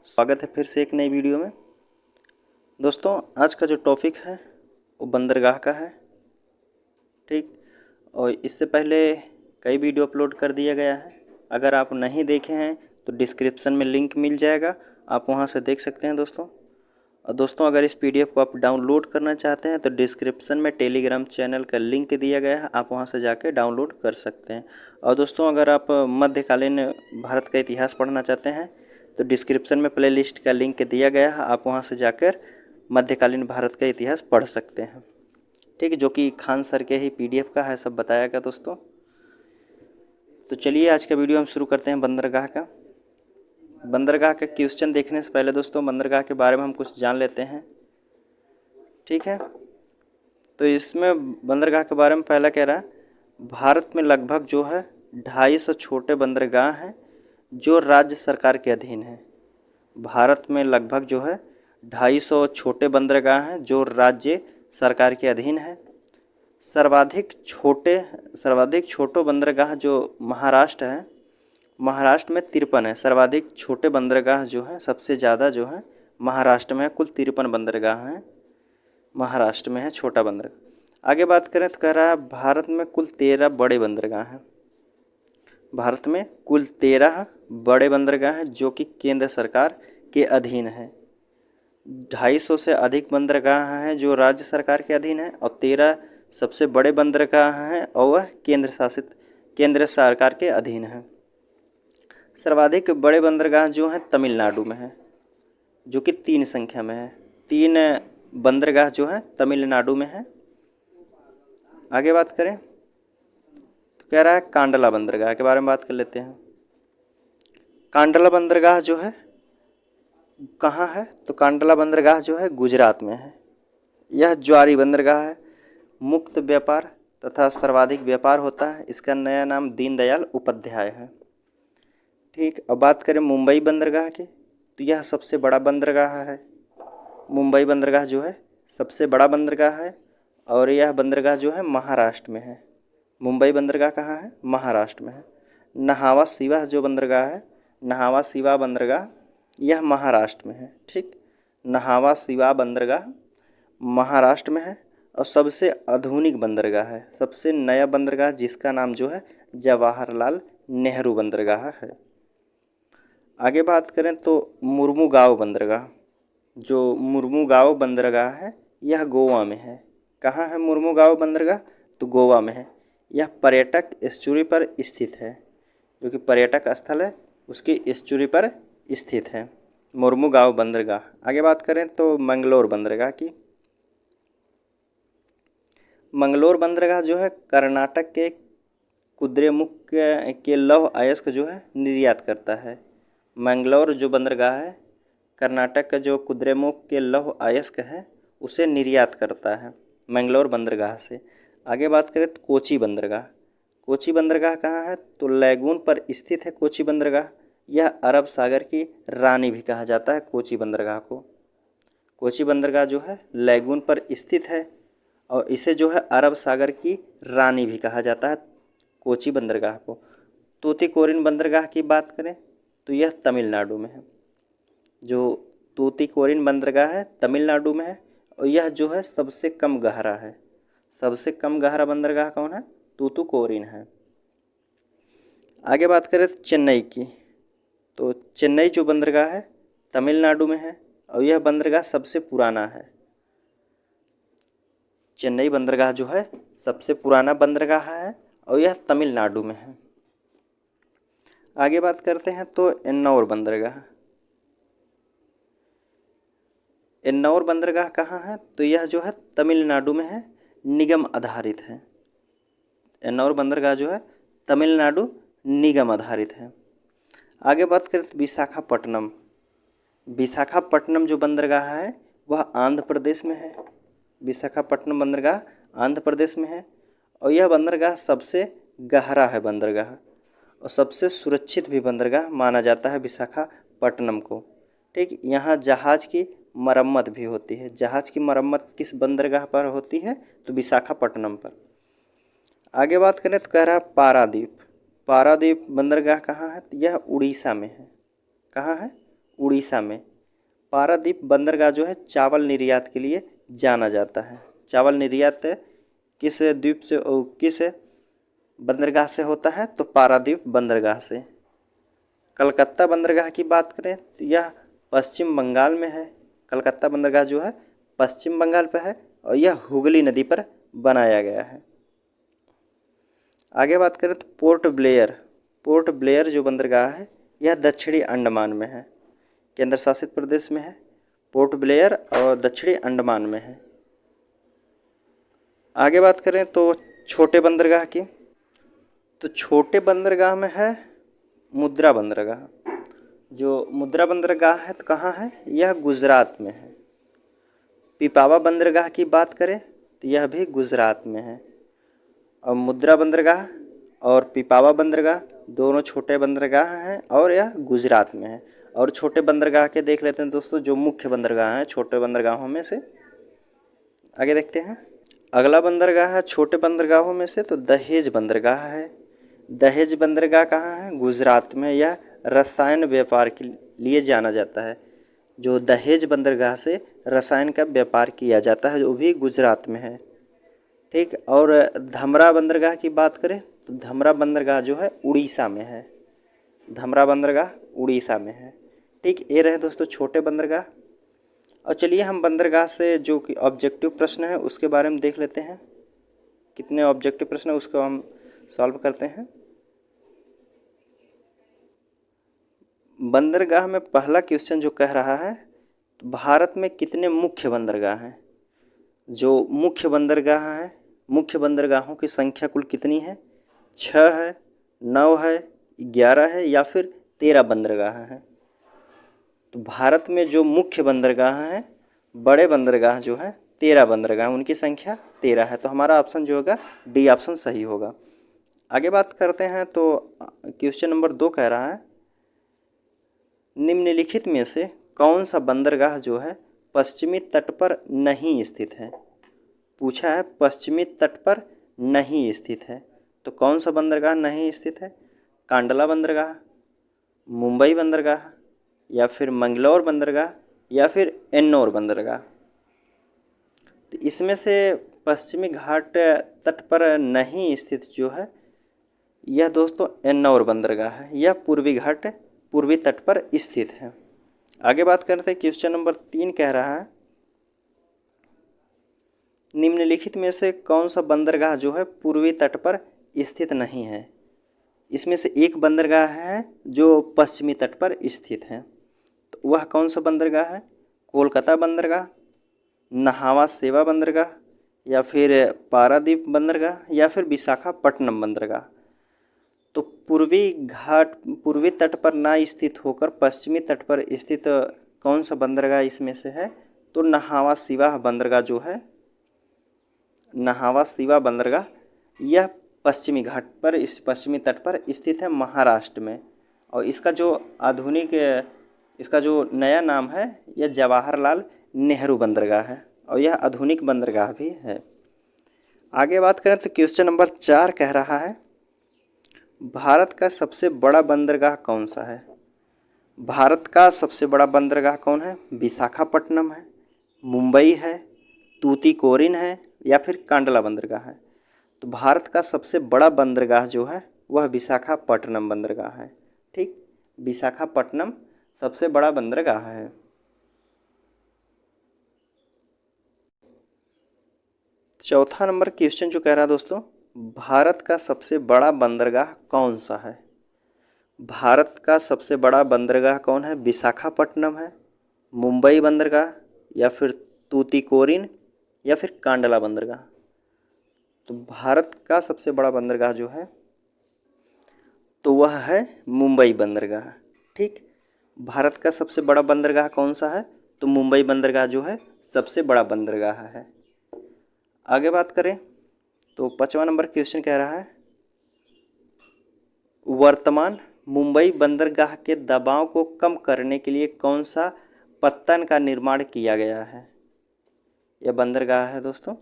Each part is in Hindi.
स्वागत है फिर से एक नई वीडियो में। दोस्तों, आज का जो टॉपिक है वो बंदरगाह का है। ठीक, और इससे पहले कई वीडियो अपलोड कर दिया गया है। अगर आप नहीं देखे हैं तो डिस्क्रिप्शन में लिंक मिल जाएगा, आप वहां से देख सकते हैं दोस्तों। और दोस्तों, अगर इस पीडीएफ को आप डाउनलोड करना चाहते हैं तो डिस्क्रिप्शन में टेलीग्राम चैनल का लिंक दिया गया है, आप वहां से जाके डाउनलोड कर सकते हैं। और दोस्तों, अगर आप मध्यकालीन भारत का इतिहास पढ़ना चाहते हैं तो डिस्क्रिप्शन में प्लेलिस्ट का लिंक दिया गया है, आप वहां से जाकर मध्यकालीन भारत का इतिहास पढ़ सकते हैं। ठीक है, जो कि खान सर के ही पीडीएफ का है, सब बताया गया दोस्तों। तो चलिए आज का वीडियो हम शुरू करते हैं बंदरगाह का। बंदरगाह का क्वेश्चन देखने से पहले दोस्तों बंदरगाह के बारे में हम कुछ जान लेते हैं। ठीक है, तो इसमें बंदरगाह के बारे में पहला कह रहा है, भारत में लगभग जो है 250 छोटे बंदरगाह हैं जो राज्य सरकार के अधीन हैं। भारत में लगभग जो है 250 छोटे बंदरगाह हैं जो राज्य सरकार के अधीन हैं। सर्वाधिक छोटे बंदरगाह जो महाराष्ट्र है, महाराष्ट्र में 53 है। सर्वाधिक छोटे बंदरगाह जो हैं सबसे ज़्यादा जो है महाराष्ट्र में है, कुल 53 बंदरगाह हैं महाराष्ट्र में है छोटा बंदरगाह। आगे बात करें तो कह रहा है भारत में कुल 13 बड़े बंदरगाह हैं। भारत में कुल 13 बड़े बंदरगाह हैं जो कि केंद्र सरकार के अधीन है। 250 से अधिक बंदरगाह हैं जो राज्य सरकार के अधीन है और 13 सबसे बड़े बंदरगाह हैं और वह केंद्र सरकार के अधीन है। सर्वाधिक बड़े बंदरगाह जो हैं तमिलनाडु में है, जो कि 3 संख्या में है। 3 बंदरगाह जो हैं तमिलनाडु में है। आगे बात करें तो कह रहा है कांडला बंदरगाह के बारे में बात कर लेते हैं। कांडला बंदरगाह जो है कहाँ है, तो कांडला बंदरगाह जो है गुजरात में है। यह ज्वारी बंदरगाह है। मुक्त व्यापार तथा सर्वाधिक व्यापार होता है। इसका नया नाम दीनदयाल उपाध्याय है। ठीक, अब बात करें मुंबई बंदरगाह की, तो यह सबसे बड़ा बंदरगाह है। मुंबई बंदरगाह जो है सबसे बड़ा बंदरगाह है और यह बंदरगाह जो है महाराष्ट्र में है। मुंबई बंदरगाह कहाँ है, महाराष्ट्र में है। नहावा शिवा जो बंदरगाह है, नहावा शिवा बंदरगाह, यह महाराष्ट्र में है। ठीक, नहावा शिवा बंदरगाह महाराष्ट्र में है और सबसे आधुनिक बंदरगाह है, सबसे नया बंदरगाह जिसका नाम जो है जवाहरलाल नेहरू बंदरगाह है। आगे बात करें तो मुर्मुगांव बंदरगाह, जो मुर्मुगांव बंदरगाह है यह गोवा में है। कहाँ है मुर्मुगांव बंदरगाह, तो गोवा में है। यह पर्यटक एस्चुरी पर स्थित है, जो कि पर्यटक स्थल है उसकी एस्चुरी पर स्थित है मुर्मुगांव बंदरगाह। आगे बात करें तो मंगलोर बंदरगाह की। मंगलोर बंदरगाह जो है कर्नाटक के कुद्रेमुख के लौह अयस्क जो है निर्यात करता है। मंगलोर जो बंदरगाह है कर्नाटक का जो कुद्रेमुख के लौह अयस्क है उसे निर्यात करता है मंगलोर बंदरगाह से। आगे बात करें तो कोची बंदरगाह। कोची बंदरगाह कहाँ है, तो लैगून पर स्थित है कोची बंदरगाह। यह अरब सागर की रानी भी कहा जाता है कोची बंदरगाह को। कोची बंदरगाह जो है लैगून पर स्थित है और इसे जो है अरब सागर की रानी भी कहा जाता है कोची बंदरगाह को। तूतीकोरिन बंदरगाह की बात करें तो यह तमिलनाडु में है। जो तूतीकोरिन बंदरगाह है तमिलनाडु में है और यह जो है सबसे कम गहरा है। सबसे कम गहरा बंदरगाह कौन है, तूतीकोरिन है। आगे बात करें तो चेन्नई की, तो चेन्नई जो बंदरगाह है तमिलनाडु में है और यह बंदरगाह सबसे पुराना है। चेन्नई बंदरगाह जो है सबसे पुराना बंदरगाह है और यह तमिलनाडु में है। आगे बात करते हैं तो एन्नौर बंदरगाह। एन्नौर बंदरगाह कहाँ है, तो यह जो है तमिलनाडु में है, निगम आधारित है। एन्नौर बंदरगाह जो है तमिलनाडु निगम आधारित है। आगे बात करें तो विशाखापट्टनम। विशाखापट्टनम जो बंदरगाह है वह आंध्र प्रदेश में है। विशाखापट्टनम बंदरगाह आंध्र प्रदेश में है और यह बंदरगाह सबसे गहरा है बंदरगाह और सबसे सुरक्षित भी बंदरगाह माना जाता है विशाखापट्टनम को। ठीक, यहाँ जहाज़ की मरम्मत भी होती है। जहाज़ की मरम्मत किस बंदरगाह पर होती है, तो विशाखापट्टनम पर। आगे बात करें तो कह रहा है पारादीप। पारादीप बंदरगाह कहाँ है, तो यह उड़ीसा में है। कहाँ है, उड़ीसा में। पारादीप बंदरगाह जो है चावल निर्यात के लिए जाना जाता है। चावल निर्यात किस द्वीप से किस बंदरगाह से होता है? तो पारादीप बंदरगाह से। कलकत्ता बंदरगाह की बात करें तो यह पश्चिम बंगाल में है। कलकत्ता बंदरगाह जो है पश्चिम बंगाल पर है और यह हुगली नदी पर बनाया गया है। आगे बात करें तो पोर्ट ब्लेयर जो बंदरगाह है यह दक्षिणी अंडमान में है, केंद्र शासित प्रदेश में है। पोर्ट ब्लेयर और दक्षिणी अंडमान में है। आगे बात करें तो छोटे बंदरगाह की, तो छोटे बंदरगाह में है मुद्रा बंदरगाह। जो मुद्रा बंदरगाह है तो कहाँ है? यह गुजरात में है। पिपावा बंदरगाह की बात करें तो यह भी गुजरात में है। और मुद्रा बंदरगाह और पिपावा बंदरगाह दोनों छोटे बंदरगाह हैं और यह गुजरात में है। और छोटे बंदरगाह के देख लेते हैं दोस्तों, जो मुख्य बंदरगाह हैं छोटे बंदरगाहों में से। आगे देखते हैं। अगला बंदरगाह है छोटे बंदरगाहों में से तो दहेज बंदरगाह है। दहेज बंदरगाह कहाँ है? गुजरात में। यह रसायन व्यापार के लिए जाना जाता है। जो दहेज बंदरगाह से रसायन का व्यापार किया जाता है वो भी गुजरात में है। ठीक। और धमरा बंदरगाह की बात करें तो धमरा बंदरगाह जो है उड़ीसा में है। धमरा बंदरगाह उड़ीसा में है। ठीक। ये रहे दोस्तों छोटे बंदरगाह। और चलिए हम बंदरगाह से जो कि ऑब्जेक्टिव प्रश्न है उसके बारे में देख लेते हैं। कितने ऑब्जेक्टिव प्रश्न है उसको हम सॉल्व करते हैं। बंदरगाह में पहला क्वेश्चन जो कह रहा है तो भारत में कितने मुख्य बंदरगाह हैं? जो मुख्य बंदरगाह हैं, मुख्य बंदरगाहों की संख्या कुल कितनी है? 6 है, 9 है, 11 है या फिर 13 बंदरगाह हैं? तो भारत में जो मुख्य बंदरगाह हैं, बड़े बंदरगाह जो हैं 13 बंदरगाह, उनकी संख्या 13 है। तो हमारा ऑप्शन जो होगा डी ऑप्शन सही होगा। आगे बात करते हैं तो क्वेश्चन नंबर 2 कह रहा है निम्नलिखित में से कौन सा बंदरगाह जो है पश्चिमी तट पर नहीं स्थित है? पूछा है पश्चिमी तट पर नहीं स्थित है, तो कौन सा बंदरगाह नहीं स्थित है? कांडला बंदरगाह, मुंबई बंदरगाह या फिर मंगलौर बंदरगाह या फिर एन्नौर बंदरगाह। तो इसमें से पश्चिमी घाट तट पर नहीं स्थित जो है यह दोस्तों एन्नौर बंदरगाह है। यह पूर्वी तट पर स्थित है। आगे बात करते हैं क्वेश्चन नंबर 3 कह रहा है निम्नलिखित में से कौन सा बंदरगाह जो है पूर्वी तट पर स्थित नहीं है? इसमें से एक बंदरगाह है जो पश्चिमी तट पर स्थित है, तो वह कौन सा बंदरगाह है? कोलकाता बंदरगाह, न्हावा शेवा बंदरगाह या फिर पारादीप बंदरगाह या फिर विशाखापट्टनम बंदरगाह। तो पूर्वी तट पर ना स्थित होकर पश्चिमी तट पर स्थित कौन सा बंदरगाह इसमें से है? तो न्हावा शेवा बंदरगाह जो है, न्हावा शेवा बंदरगाह यह पश्चिमी तट पर स्थित है महाराष्ट्र में। और इसका जो नया नाम है यह जवाहरलाल नेहरू बंदरगाह है और यह आधुनिक बंदरगाह भी है। आगे बात करें तो क्वेश्चन नंबर 4 कह रहा है भारत का सबसे बड़ा बंदरगाह कौन सा है? भारत का सबसे बड़ा बंदरगाह कौन है? विशाखापट्टनम है, मुंबई है, तूतीकोरिन है या फिर कांडला बंदरगाह है। तो भारत का सबसे बड़ा बंदरगाह जो है वह विशाखापट्टनम बंदरगाह है। ठीक। विशाखापट्टनम सबसे बड़ा बंदरगाह है। चौथा नंबर क्वेश्चन जो कह रहा है दोस्तों भारत का सबसे बड़ा बंदरगाह कौन सा है? भारत का सबसे बड़ा बंदरगाह कौन है? विशाखापट्टनम है, मुंबई बंदरगाह या फिर तूतीकोरिन या फिर कांडला बंदरगाह। तो भारत का सबसे बड़ा बंदरगाह जो है तो वह है मुंबई बंदरगाह। ठीक। भारत का सबसे बड़ा बंदरगाह कौन सा है? तो मुंबई बंदरगाह जो है सबसे बड़ा बंदरगाह है। आगे बात करें तो 5वां नंबर क्वेश्चन कह रहा है वर्तमान मुंबई बंदरगाह के दबाव को कम करने के लिए कौन सा पत्तन का निर्माण किया गया है? यह बंदरगाह है दोस्तों।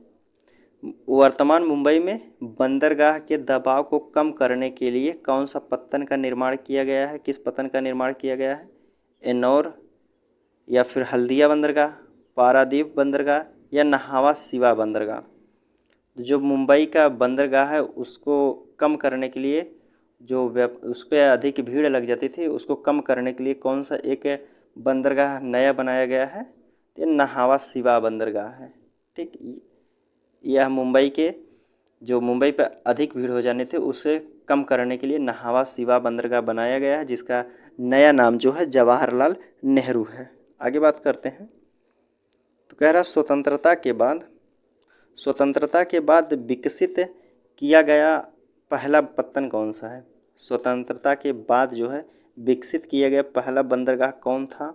वर्तमान मुंबई में बंदरगाह के दबाव को कम करने के लिए कौन सा पत्तन का निर्माण किया गया है? किस पत्तन का निर्माण किया गया है? एन्नौर या फिर हल्दिया बंदरगाह, पारादीप बंदरगाह या नहावा सिवा बंदरगाह। जो मुंबई का बंदरगाह है उसको कम करने के लिए, जो उस पर अधिक भीड़ लग जाती थी, उसको कम करने के लिए कौन सा एक बंदरगाह नया बनाया गया है? ये नहावा सिवा बंदरगाह है। ठीक, यह मुंबई पर अधिक भीड़ हो जाने थे उसे कम करने के लिए नहावा सिवा बंदरगाह बनाया गया है, जिसका नया नाम जो है जवाहरलाल नेहरू है। आगे बात करते हैं। तो कह रहा स्वतंत्रता के बाद विकसित किया गया पहला पत्तन कौन सा है? स्वतंत्रता के बाद जो है विकसित किया गया पहला बंदरगाह कौन था?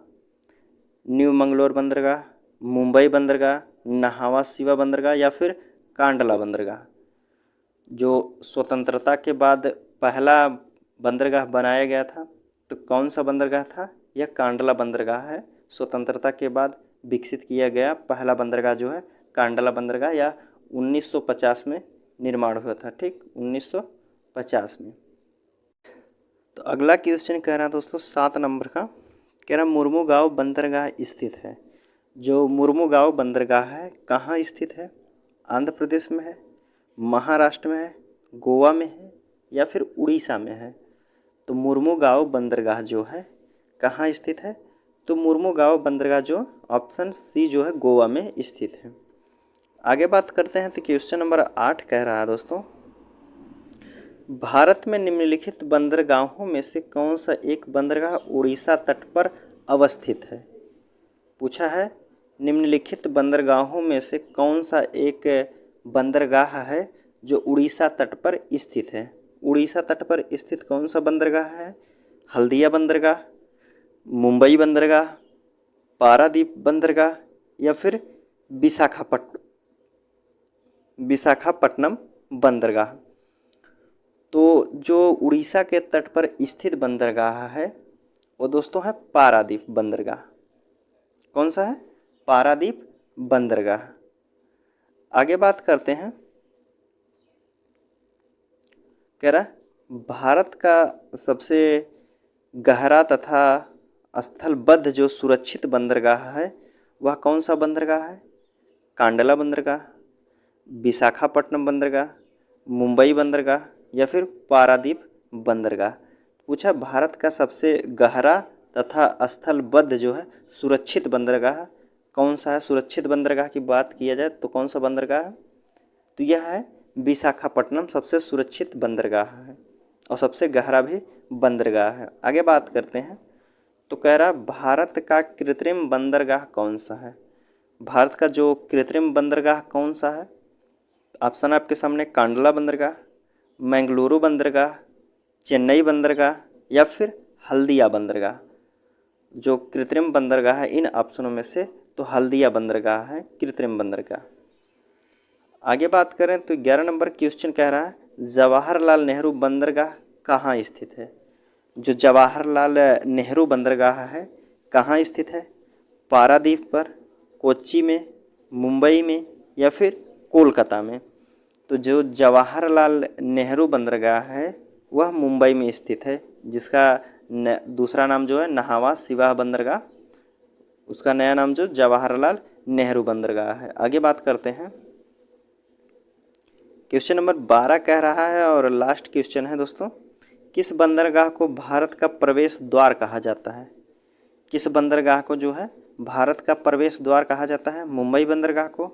न्यू मंगलोर बंदरगाह, मुंबई बंदरगाह, नहावा सिवा बंदरगाह या फिर कांडला बंदरगाह। जो स्वतंत्रता के बाद पहला बंदरगाह बनाया गया था तो कौन सा बंदरगाह था? यह कांडला बंदरगाह है। स्वतंत्रता के बाद विकसित किया गया पहला बंदरगाह जो है कांडला बंदरगाह, या 1950 में निर्माण हुआ था। ठीक, 1950 में। तो अगला क्वेश्चन कह रहा है दोस्तों 7 नंबर का, कह रहा मुर्मुगांव बंदरगाह स्थित है। जो मुर्मुगांव बंदरगाह है कहाँ स्थित है? आंध्र प्रदेश में है, महाराष्ट्र में है, गोवा में है या फिर उड़ीसा में है? तो मुर्मुगांव बंदरगाह जो है कहाँ स्थित है? तो मुर्मुगांव बंदरगाह जो ऑप्शन सी जो है गोवा में स्थित है। आगे बात करते हैं। तो क्वेश्चन नंबर 8 कह रहा है दोस्तों, भारत में निम्नलिखित बंदरगाहों में से कौन सा एक बंदरगाह उड़ीसा तट पर अवस्थित है? पूछा है निम्नलिखित बंदरगाहों में से कौन सा एक बंदरगाह है जो उड़ीसा तट पर स्थित है? उड़ीसा तट पर स्थित कौन सा बंदरगाह है? हल्दिया बंदरगाह, मुंबई बंदरगाह, पारादीप बंदरगाह या फिर विशाखापट्टनम बंदरगाह। तो जो उड़ीसा के तट पर स्थित बंदरगाह है वो दोस्तों है पारादीप बंदरगाह। कौन सा है? पारादीप बंदरगाह। आगे बात करते हैं। कह रहा भारत का सबसे गहरा तथा स्थलबद्ध जो सुरक्षित बंदरगाह है वह कौन सा बंदरगाह है? कांडला बंदरगाह, विशाखापट्टनम बंदरगाह, मुंबई बंदरगाह या फिर पारादीप बंदरगाह। पूछा भारत का सबसे गहरा तथा स्थलबद्ध जो है सुरक्षित बंदरगाह कौन सा है? सुरक्षित बंदरगाह की बात किया जाए तो कौन सा बंदरगाह है? तो यह है विशाखापट्टनम सबसे सुरक्षित बंदरगाह है और सबसे गहरा भी बंदरगाह है। आगे बात करते हैं। तो कह रहा भारत का कृत्रिम बंदरगाह कौन सा है? भारत का जो कृत्रिम बंदरगाह कौन सा है? ऑप्शन आपके सामने कांडला बंदरगाह, मैंगलुरु बंदरगाह, चेन्नई बंदरगाह या फिर हल्दिया बंदरगाह। जो कृत्रिम बंदरगाह है इन ऑप्शनों में से तो हल्दिया बंदरगाह है कृत्रिम बंदरगाह। आगे बात करें तो 11 नंबर क्वेश्चन कह रहा है जवाहरलाल नेहरू बंदरगाह कहाँ स्थित है? जो जवाहरलाल नेहरू बंदरगाह है कहाँ स्थित है? पारादीप पर, कोच्चि में, मुंबई में या फिर कोलकाता में? तो जो जवाहरलाल नेहरू बंदरगाह है वह मुंबई में स्थित है, जिसका दूसरा नाम जो है नहावा सिवा बंदरगाह, उसका नया नाम जो जवाहरलाल नेहरू बंदरगाह है। आगे बात करते हैं। क्वेश्चन नंबर 12 कह रहा है और लास्ट क्वेश्चन है दोस्तों, किस बंदरगाह को भारत का प्रवेश द्वार कहा जाता है? किस बंदरगाह को जो है भारत का प्रवेश द्वार कहा जाता है? मुंबई बंदरगाह को,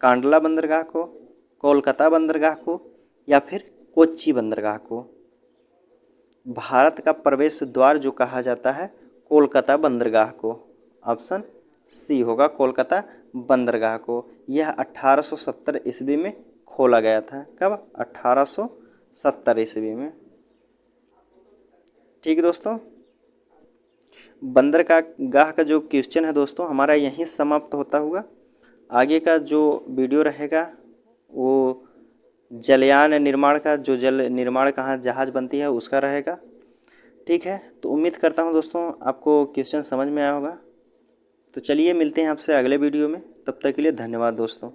कांडला बंदरगाह को, कोलकाता बंदरगाह को या फिर कोच्चि बंदरगाह को? भारत का प्रवेश द्वार जो कहा जाता है कोलकाता बंदरगाह को। ऑप्शन सी होगा कोलकाता बंदरगाह को। यह 1870 ईस्वी में खोला गया था। कब? 1870 ईस्वी में। ठीक है दोस्तों, बंदरगाह का जो क्वेश्चन है दोस्तों हमारा यहीं समाप्त होता हुआ। आगे का जो वीडियो रहेगा वो जलयान निर्माण का, जो जल निर्माण कहाँ जहाज़ बनती है उसका रहेगा। ठीक है, तो उम्मीद करता हूँ दोस्तों आपको क्वेश्चन समझ में आया होगा। तो चलिए मिलते हैं आपसे अगले वीडियो में, तब तक के लिए धन्यवाद दोस्तों।